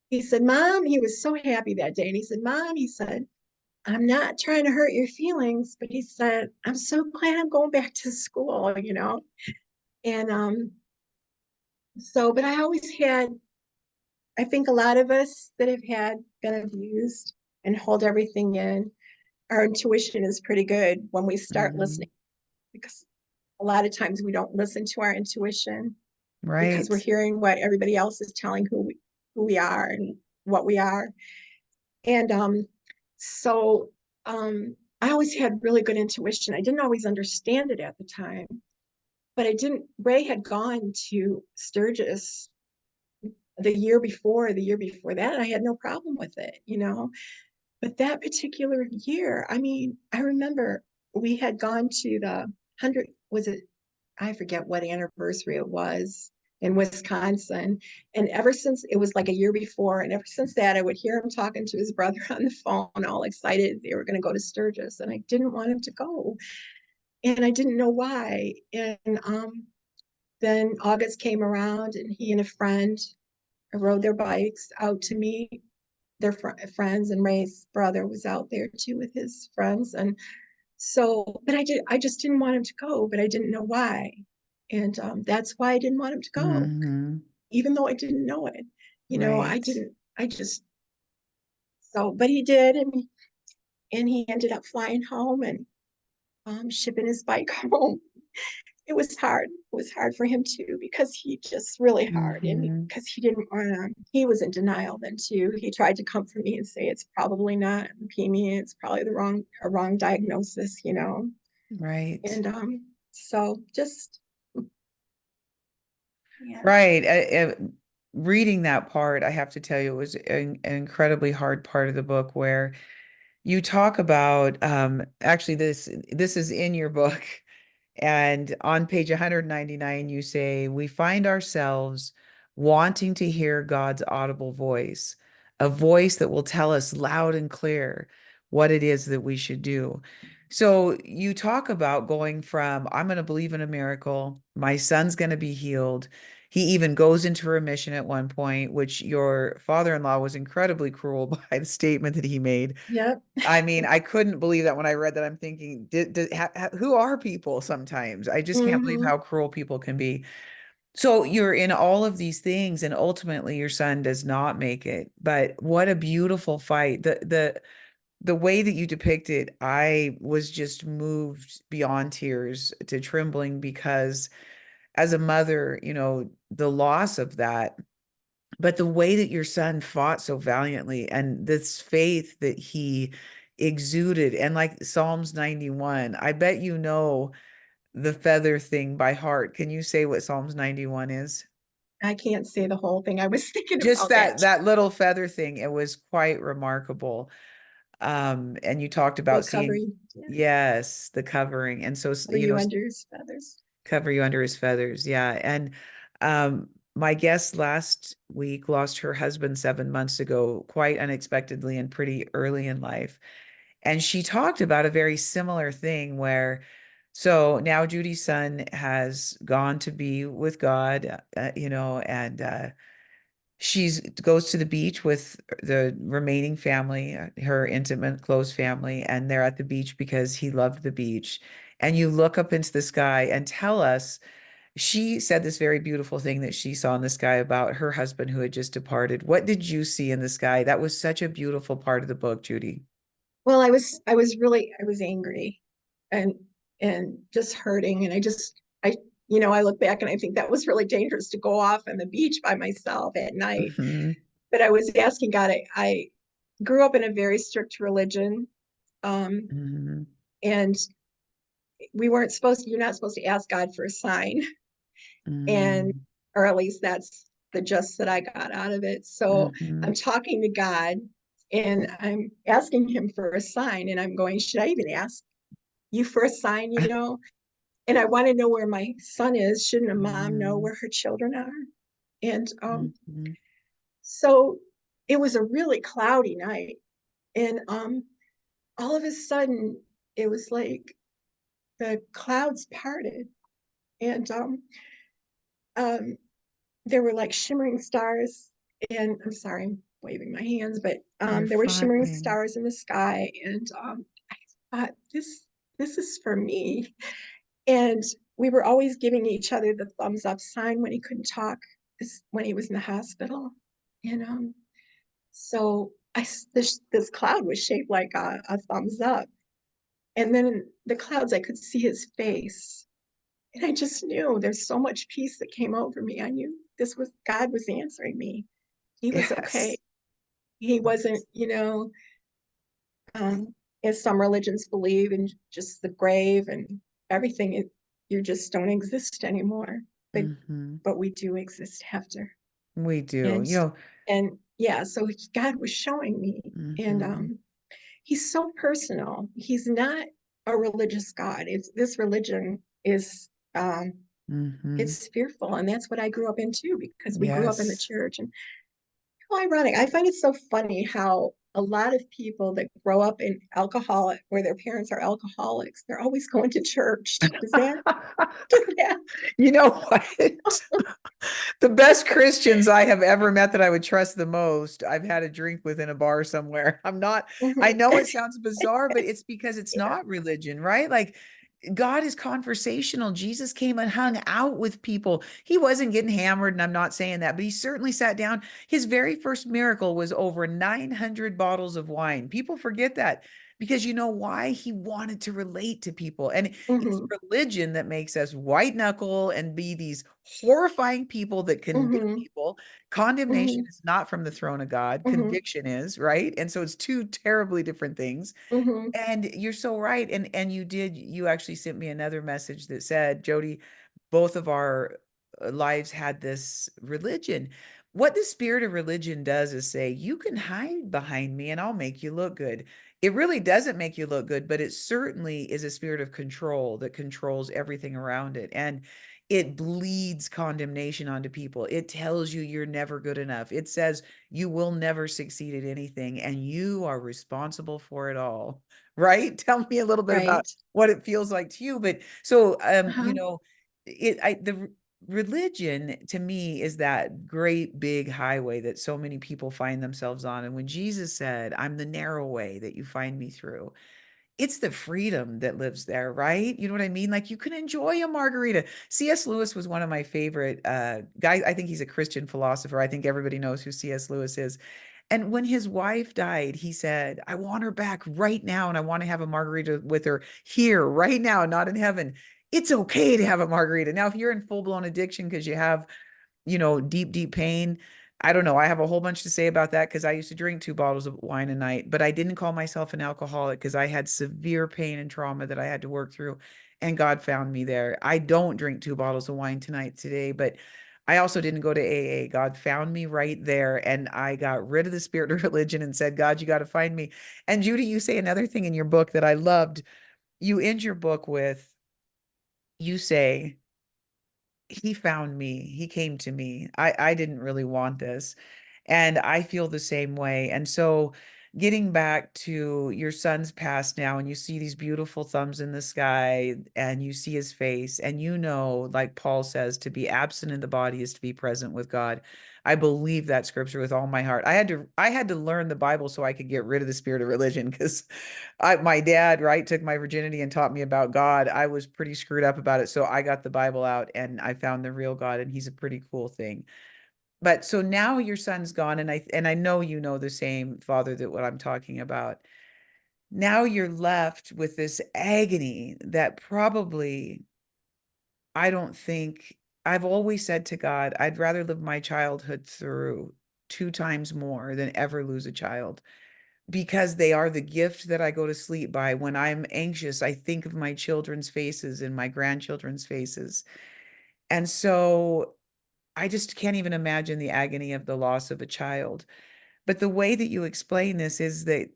he said, Mom, he was so happy that day. And he said, Mom, he said, I'm not trying to hurt your feelings, but he said, I'm so glad I'm going back to school. And but I think a lot of us that have been abused and hold everything in, our intuition is pretty good when we start Hmm. listening, because a lot of times we don't listen to our intuition because we're Right. hearing what everybody else is telling who we are and what we are. And so I always had really good intuition. I didn't always understand it at the time, but I didn't. Ray had gone to Sturgis the year before that. I had no problem with it. But that particular year, I mean, I remember we had gone to the 100, was it, I forget what anniversary it was in Wisconsin. And ever since, it was like a year before, and ever since that, I would hear him talking to his brother on the phone, all excited they were going to go to Sturgis. And I didn't want him to go. And I didn't know why. And then August came around, and he and a friend rode their bikes out to meet their friends, and Ray's brother was out there too with his friends. And so, but I just didn't want him to go, but I didn't know why. And that's why I didn't want him to go, Hmm. even though I didn't know it. I Right. didn't, I just, so, but he did. And he ended up flying home and shipping his bike home. It was hard. It was hard for him too, because he just really hard. And Hmm. because he didn't want to, he was in denial then too. He tried to comfort me and say, it's probably not leukemia. It's probably a wrong diagnosis. Right. And so just, yeah, Right. Reading that part, I have to tell you, it was an incredibly hard part of the book where you talk about actually this is in your book. And on page 199, you say, we find ourselves wanting to hear God's audible voice, a voice that will tell us loud and clear what it is that we should do. So you talk about going from, I'm going to believe in a miracle, my son's going to be healed. He even goes into remission at one point, which your father-in-law was incredibly cruel by the statement that he made. yep. I mean, I couldn't believe that when I read that. I'm thinking, who are people sometimes? I just can't believe Mm-hmm. how cruel people can be. So you're in all of these things, and ultimately your son does not make it. But what a beautiful fight. The way that you depict it, I was just moved beyond tears to trembling because as a mother, the loss of that, but the way that your son fought so valiantly and this faith that he exuded, and like Psalms 91, I bet you know the feather thing by heart. Can you say what Psalms 91 is? I can't say the whole thing. I was thinking Just about that. that little feather thing, it was quite remarkable. And you talked Will about cover seeing, you, yeah, yes, the covering. And so, cover you under his feathers. cover you under his feathers. Yeah. And my guest last week lost her husband 7 months ago, quite unexpectedly and pretty early in life. And she talked about a very similar thing where, so now Judy's son has gone to be with God, and she's goes to the beach with the remaining family, her intimate, close family, and they're at the beach because he loved the beach. And you look up into the sky and tell us, she said this very beautiful thing that she saw in the sky about her husband who had just departed. What did you see in the sky? That was such a beautiful part of the book, Judy. Well, I was angry and just hurting. And I look back and I think that was really dangerous to go off on the beach by myself at night. Hmm. But I was asking God, I grew up in a very strict religion. Um, Hmm. and you're not supposed to ask God for a sign. And, Hmm. or at least that's the gist that I got out of it. So Hmm. I'm talking to God and I'm asking him for a sign. And I'm going, should I even ask you for a sign, And I want to know where my son is. Shouldn't a mom know Hmm. where her children are? And Hmm. so it was a really cloudy night. And all of a sudden, it was like the clouds parted. And um, there were like shimmering stars. And I'm sorry, I'm waving my hands, but You're there were shimmering fine. stars in the sky. And I thought, this is for me. And we were always giving each other the thumbs up sign when he couldn't talk, when he was in the hospital. And so this cloud was shaped like a thumbs up. And then in the clouds, I could see his face. And I just knew there's so much peace that came over me. I knew God was answering me. He was okay. Yes. He wasn't, um, as some religions believe in just the grave and everything. You just don't exist anymore. But Hmm. but we do exist after. We do. And yeah, so God was showing me. And Hmm. he's so personal. He's not a religious God. It's this religion is Hmm. it's fearful, and that's what I grew up in too, because we grew up in the Yes. church. And how ironic. I find it so funny how a lot of people that grow up in alcoholic where their parents are alcoholics, they're always going to church. Does that You know what? The best Christians I have ever met that I would trust the most, I've had a drink with in a bar somewhere. I'm not, I Mhm. know it sounds bizarre, but it's because it's Yeah. not religion, right? Like God is conversational. Jesus came and hung out with people. He wasn't getting hammered, and I'm not saying that, but he certainly sat down. His very first miracle was over 900 bottles of wine. People forget that because you know why? He wanted to relate to people. And it's Hmm. religion that makes us white knuckle and be these horrifying people that condemn Hmm. people. Condemnation Hmm. is not from the throne of God, Hmm. conviction is, right? And so it's two terribly different things. Hmm. And you're so right. And you actually sent me another message that said, Jody, both of our lives had this religion. What the spirit of religion does is say, you can hide behind me and I'll make you look good. It really doesn't make you look good, but it certainly is a spirit of control that controls everything around it. And it bleeds condemnation onto people. It tells you you're never good enough. It says you will never succeed at anything and you are responsible for it all. Right? Tell me a little bit about Right. what it feels like to you. But so, Uh-huh. the religion to me is that great big highway that so many people find themselves on. And when Jesus said, I'm the narrow way that you find me through, it's the freedom that lives there, right? You know what I mean? Like you can enjoy a margarita. C.S. Lewis was one of my favorite guys. I think he's a Christian philosopher. I think everybody knows who C.S. Lewis is. And when his wife died, he said, I want her back right now. And I want to have a margarita with her here right now, not in heaven. It's okay to have a margarita. Now, if you're in full blown addiction because you have deep, deep pain. I don't know. I have a whole bunch to say about that because I used to drink 2 bottles of wine a night, but I didn't call myself an alcoholic because I had severe pain and trauma that I had to work through, and God found me there. I don't drink 2 bottles of wine tonight today, but I also didn't go to AA. God found me right there, and I got rid of the spirit of religion and said, God, you got to find me. And Judy, you say another thing in your book that I loved. You end your book with, you say, he found me. He came to me. I didn't really want this. And I feel the same way. And so getting back to your son's past now, and you see these beautiful thumbs in the sky, and you see his face, and like Paul says, to be absent in the body is to be present with God. I believe that scripture with all my heart. I had to learn the Bible so I could get rid of the spirit of religion because my dad, right, took my virginity and taught me about God. I was pretty screwed up about it. So I got the Bible out and I found the real God, and he's a pretty cool thing. But so now your son's gone, and I know you know the same, Father, that what I'm talking about. Now you're left with this agony that probably I don't think I've always said to God, I'd rather live my childhood through 2 times more than ever lose a child because they are the gift that I go to sleep by. When I'm anxious, I think of my children's faces and my grandchildren's faces. And so I just can't even imagine the agony of the loss of a child. But the way that you explain this is that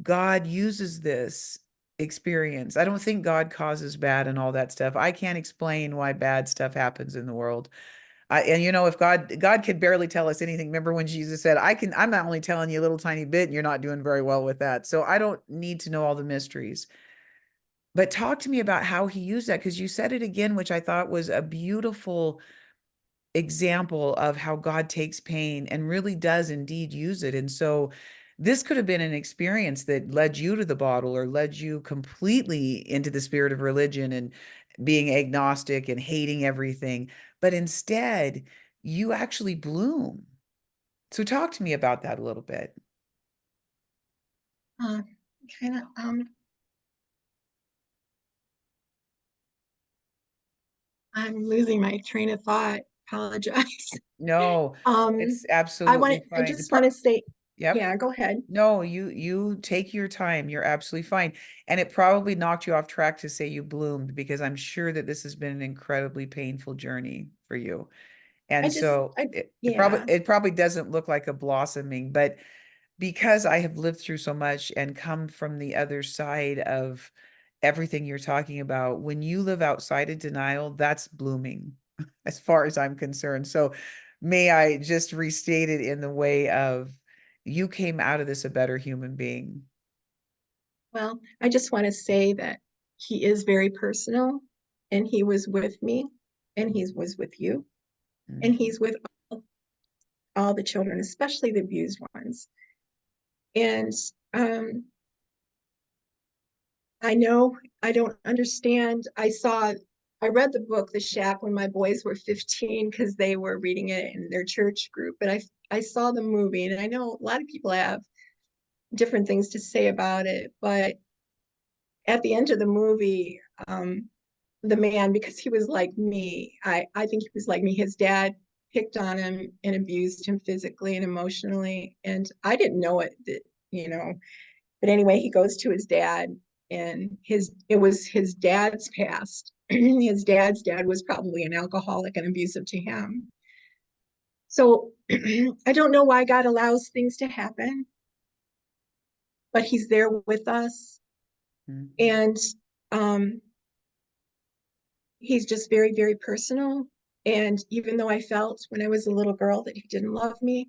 God uses this experience. I don't think God causes bad and all that stuff. I can't explain why bad stuff happens in the world. And if God could barely tell us anything. Remember when Jesus said, I'm not only telling you a little tiny bit and you're not doing very well with that. So I don't need to know all the mysteries. But talk to me about how he used that because you said it again, which I thought was a beautiful example of how God takes pain and really does indeed use it. And so this could have been an experience that led you to the bottle or led you completely into the spirit of religion and being agnostic and hating everything. But instead, you actually bloom. So talk to me about that a little bit. Uh, kind of I'm losing my train of thought. Apologize. No, Um, it's absolutely I fine. just want to say, Yep. yeah, go ahead. No, you take your time. You're absolutely fine. And it probably knocked you off track to say you bloomed because I'm sure that this has been an incredibly painful journey for you. And so it Yeah, probably doesn't look like a blossoming, but because I have lived through so much and come from the other side of everything you're talking about, when you live outside of denial, that's blooming as far as I'm concerned. So may I just restate it in the way of you came out of this a better human being. Well, I just want to say that he is very personal, and he was with me, and he was with you, and Mhm, he's with all the children, especially the abused ones. And um, I know I don't understand. I read the book, The Shack, when my boys were 15 because they were reading it in their church group. But I saw the movie, and I know a lot of people have different things to say about it. But at the end of the movie, the man, because he was like me, I think he was like me. His dad picked on him and abused him physically and emotionally. And I didn't know it, you know. But anyway, he goes to his dad, and it was his dad's past. His dad's dad was probably an alcoholic and abusive to him. So I don't know why God allows things to happen, but he's there with us. mhm, And um, he's just very, very personal. And even though I felt when I was a little girl that he didn't love me,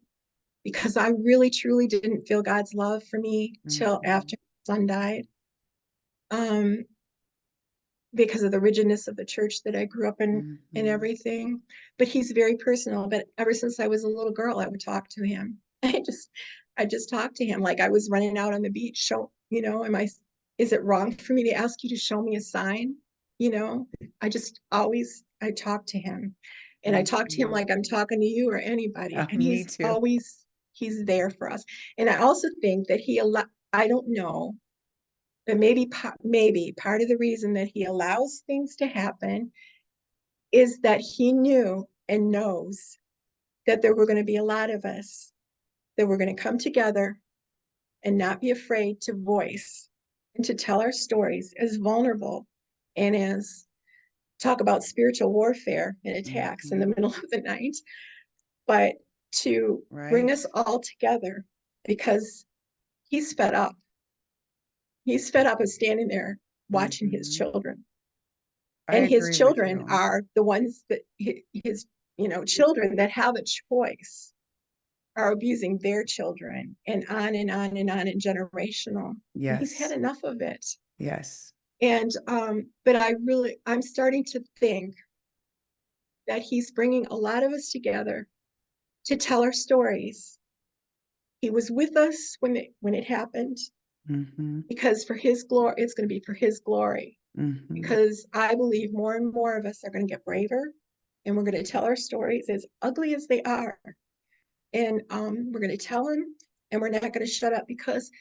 because I really truly didn't feel God's love for me till mhm, after my son died. Um, because of the rigidness of the church that I grew up in and mhm, everything. But he's very personal. But ever since I was a little girl, I would talk to him. I just talked to him like I was running out on the beach. Is it wrong for me to ask you to show me a sign? You know, I talk to him, and I talk to him mhm. like I'm talking to you or anybody. And Me too. he's there for us. And I also think that I don't know, but maybe part of the reason that he allows things to happen is that he knew and knows that there were going to be a lot of us that were going to come together and not be afraid to voice and to tell our stories as vulnerable and as talk about spiritual warfare and attacks in the Mhm. middle of the night, but to bring us Right. all together because he's fed up. He's fed up of standing there watching his Mhm. children. I And his agree with children you. are the ones that his children that have a choice are abusing their children, and on and on and on, and generational. And he's had Yes. enough of it. Yes. And but I'm starting to think that he's bringing a lot of us together to tell our stories. He was with us when it happened, Mhm. because for his glory, it's going to be for his glory. Mhm. Because I believe more and more of us are going to get braver, and we're going to tell our stories as ugly as they are. And we're going to tell them, and we're not going to shut up, because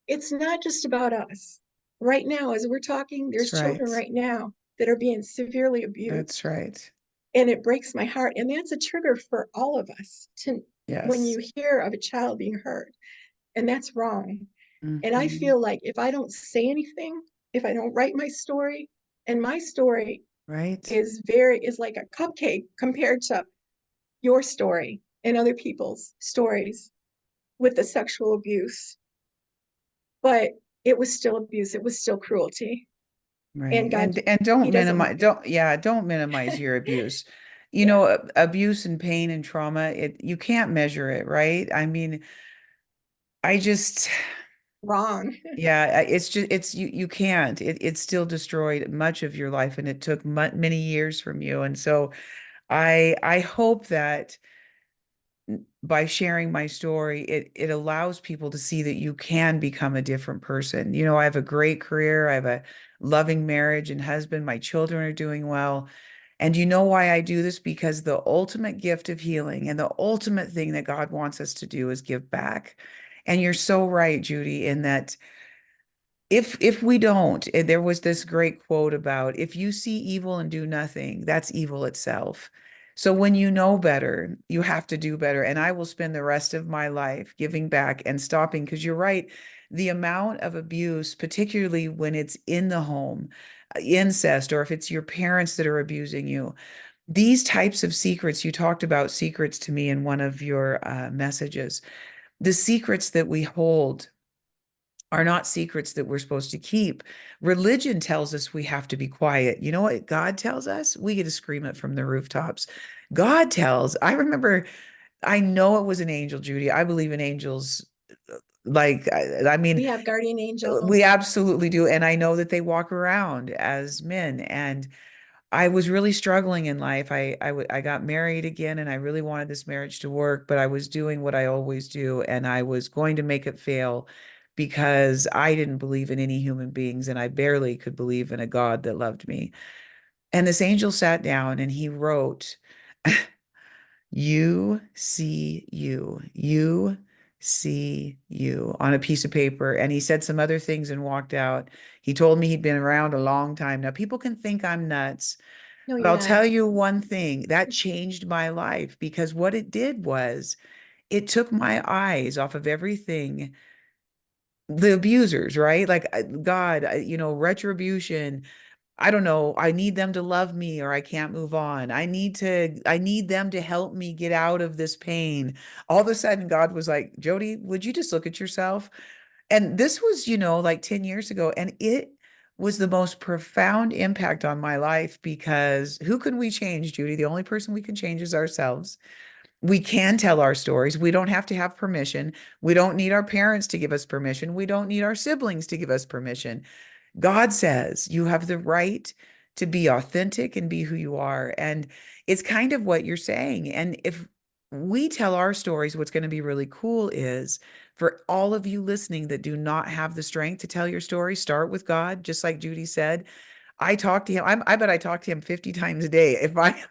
it's not just about us. Right now, as we're talking, That's there's children right. right now that are being severely That's abused. right. And it breaks my heart. And that's a trigger for all of us to when Yes. you hear of a child being hurt. And that's wrong. And I Mhm. feel like if I don't say anything, if I don't write my story, and my story Right. is like a cupcake compared to your story and other people's stories with the sexual abuse, but it was still abuse, it was still cruelty, and Right. God, And he don't doesn't minimize want it. don't minimize your abuse. You Yeah, know, abuse and pain and trauma, you can't measure it, right? I mean, I just wrong. yeah, it's just it's you can't. It still destroyed much of your life and it took many years from you. And so I hope that by sharing my story, it allows people to see that you can become a different person. You know, I have a great career, I have a loving marriage and husband, my children are doing well. And you know why I do this? Because the ultimate gift of healing and the ultimate thing that God wants us to do is give back. And you're so right, Judy, in that if we don't, there was this great quote about if you see evil and do nothing, that's evil itself. So when you know better, you have to do better. And I will spend the rest of my life giving back and stopping because you're right. The amount of abuse, particularly when it's in the home, incest, or if it's your parents that are abusing you, these types of secrets, you talked about secrets to me in one of your messages. The secrets that we hold are not secrets that we're supposed to keep. Religion tells us we have to be quiet. You know what God tells us? We get to scream it from the rooftops. I remember, I know it was an angel, Judy. I believe in angels. Like, I mean, We have guardian we angels. absolutely do. And I know that they walk around as men. And I was really struggling in life. I got married again and I really wanted this marriage to work, but I was doing what I always do and I was going to make it fail because I didn't believe in any human beings and I barely could believe in a God that loved me. And this angel sat down and he wrote, "You see you, you see you," on a piece of paper. And he said some other things and walked out. He told me he'd been around a long time. Now, people can think I'm nuts, No, but you're I'll not. tell you one thing that changed my life because what it did was it took my eyes off of everything, the abusers, right? Like God, retribution. I don't know. I need them to love me or I can't move on. I need them to help me get out of this pain. All of a sudden, God was like, Jody, would you just look at yourself? And this was, like 10 years ago. And it was the most profound impact on my life because who can we change, Judy? The only person we can change is ourselves. We can tell our stories. We don't have to have permission. We don't need our parents to give us permission. We don't need our siblings to give us permission. God says you have the right to be authentic and be who you are. And it's kind of what you're saying. And if we tell our stories, what's going to be really cool is for all of you listening that do not have the strength to tell your story, start with God, just like Judy said. I talk to him. I bet I talk to him 50 times a day. If I,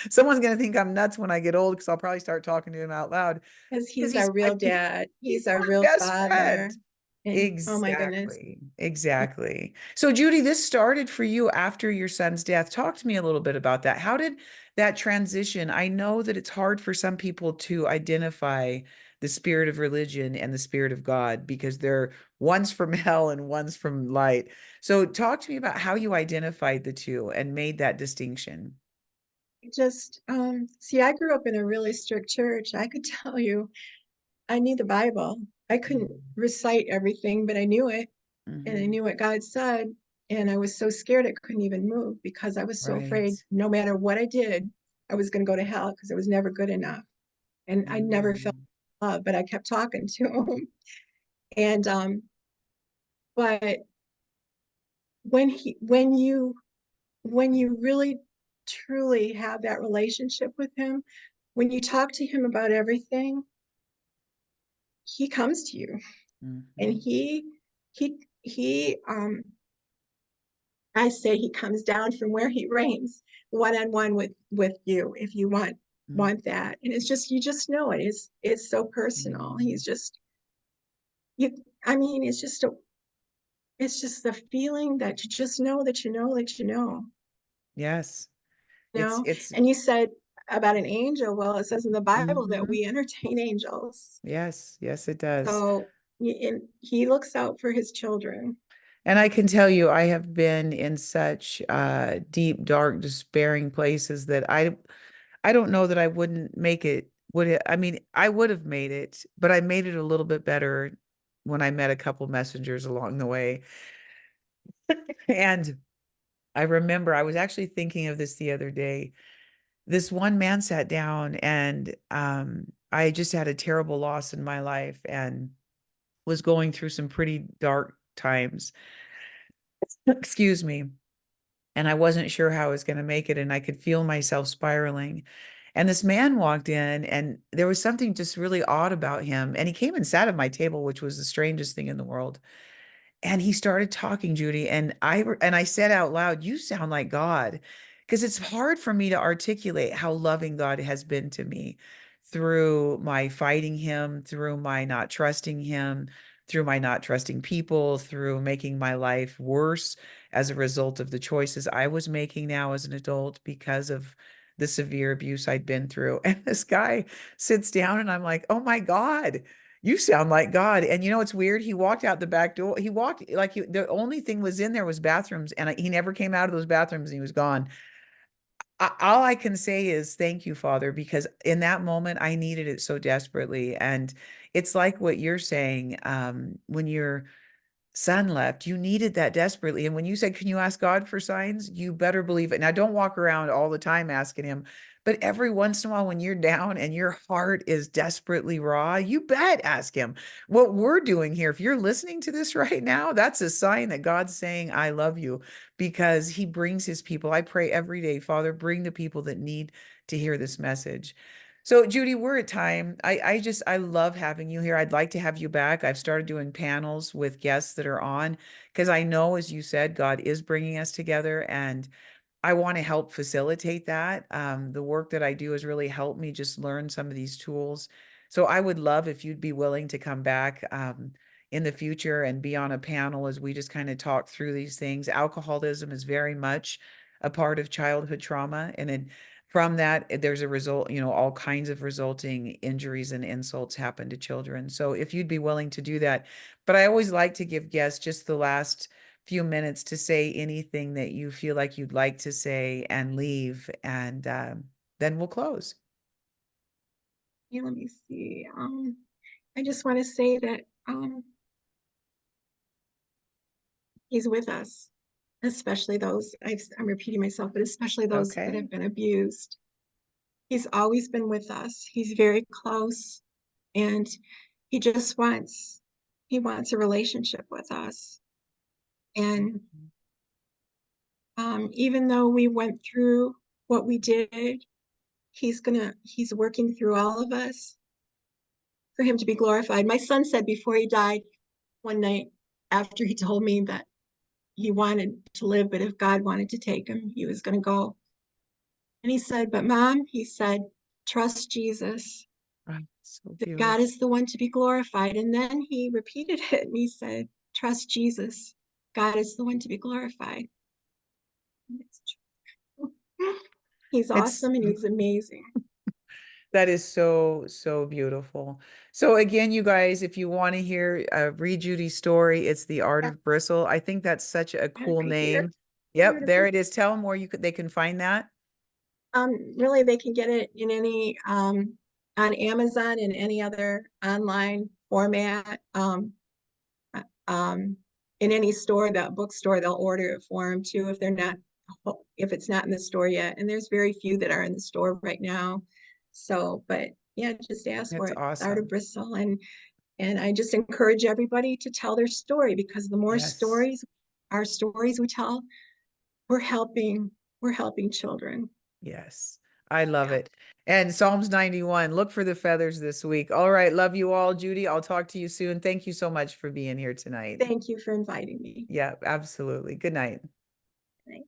someone's going to think I'm nuts when I get old because I'll probably start talking to him out loud Because because he's our real dad. He's he's our my real best friend. father. And oh my goodness. Exactly. Exactly. So, Judy, this started for you after your son's death. Talk to me a little bit about that. How did that transition? I know that it's hard for some people to identify the spirit of religion and the spirit of God because they're one's from hell and one's from light. So, talk to me about how you identified the two and made that distinction. Just see, I grew up in a really strict church. I could tell you, I knew the Bible. I couldn't recite everything, but I knew it, and I Mm-hmm. knew what God said. And I was so scared I couldn't even move because I was so afraid Right. no matter what I did, I was going to go to hell because I was never good enough. And I never felt Mm-hmm. love, but I kept talking to him. And but when you really truly have that relationship with him, when you talk to him about everything, he comes to you and Mm-hmm. he I say he comes down from where he reigns one on one with you if you want that. And it's just you just know it. It's so personal. Mm-hmm. He's just you I mean, it's just the feeling that you just know that you know that you know. Yes. You It's know? it's And you said about an angel. Well, it says in the Bible that mhm. we entertain angels. Yes, yes, it does. So and he looks out for his children. And I can tell you, I have been in such deep, dark, despairing places that I don't know that I wouldn't make it. I mean, I would have made it, but I made it a little bit better when I met a couple messengers along the way. And I remember I was actually thinking of this the other day. This one man sat down and I just had a terrible loss in my life and was going through some pretty dark times. Excuse me. And I wasn't sure how I was going to make it. And I could feel myself spiraling. And this man walked in, and there was something just really odd about him. And he came and sat at my table, which was the strangest thing in the world. And he started talking, Judy, and I said out loud, "You sound like God," because it's hard for me to articulate how loving God has been to me through my fighting him, through my not trusting him, through my not trusting people, through making my life worse as a result of the choices I was making now as an adult because of the severe abuse I'd been through. And this guy sits down and I'm like, "Oh my God, you sound like God." And it's weird. He walked out the back door. He walked like the only thing was in there was bathrooms, and he never came out of those bathrooms and he was gone. all I can say is thank you, Father, because in that moment I needed it so desperately. And it's like what you're saying, when your son left, you needed that desperately. And when you said, can you ask God for signs? You better believe it. Now, don't walk around all the time asking him, but every once in a while, when you're down and your heart is desperately raw, you bet ask him. What we're doing here, if you're listening to this right now, that's a sign that God's saying, I love you, because he brings his people. I pray every day, Father, bring the people that need to hear this message. So Judy, we're at time. I love having you here. I'd like to have you back. I've started doing panels with guests that are on because I know, as you said, God is bringing us together, and I want to help facilitate that. The work that I do has really helped me just learn some of these tools. So I would love if you'd be willing to come back in the future and be on a panel as we just kind of talk through these things. Alcoholism is very much a part of childhood trauma, and then from that, there's a result, all kinds of resulting injuries and insults happen to children. So if you'd be willing to do that, but I always like to give guests just the last few minutes to say anything that you feel like you'd like to say and leave, and then we'll close. Yeah, let me see. I just want to say that he's with us, especially those, I'm repeating myself, but especially those that Okay. have been abused. He's always been with us. He's very close, and he just he wants a relationship with us. And even though we went through what we did, he's working through all of us for him to be glorified. My son said before he died one night, after he told me that he wanted to live, but if God wanted to take him, he was going to go. And he said, but Mom, he said, trust Jesus. Oh, so That God beautiful. is the one to be glorified. And then he repeated it and he said, trust Jesus. God is the one to be glorified. It's true. He's It's awesome and he's amazing. That is so, so beautiful. So again, you guys, if you want to hear read Judy's story, it's The Art Yeah, of Bristle. I think that's such a cool right here. name. Yep, Here it there is. it is. Tell them where they can find that. Really, they can get it in any on Amazon and any other online format. Um, in any store, that bookstore, they'll order it for them too if it's not in the store yet. And there's very few that are in the store right now. So, but yeah, just ask for It's it. Art of awesome. Bristol, and I just encourage everybody to tell their story because the more Yes. our stories we tell, we're helping we're helping children. Yes. I love Yeah. it. And Psalms 91, look for the feathers this week. All right. Love you all, Judy. I'll talk to you soon. Thank you so much for being here tonight. Thank you for inviting me. Yeah, absolutely. Good night.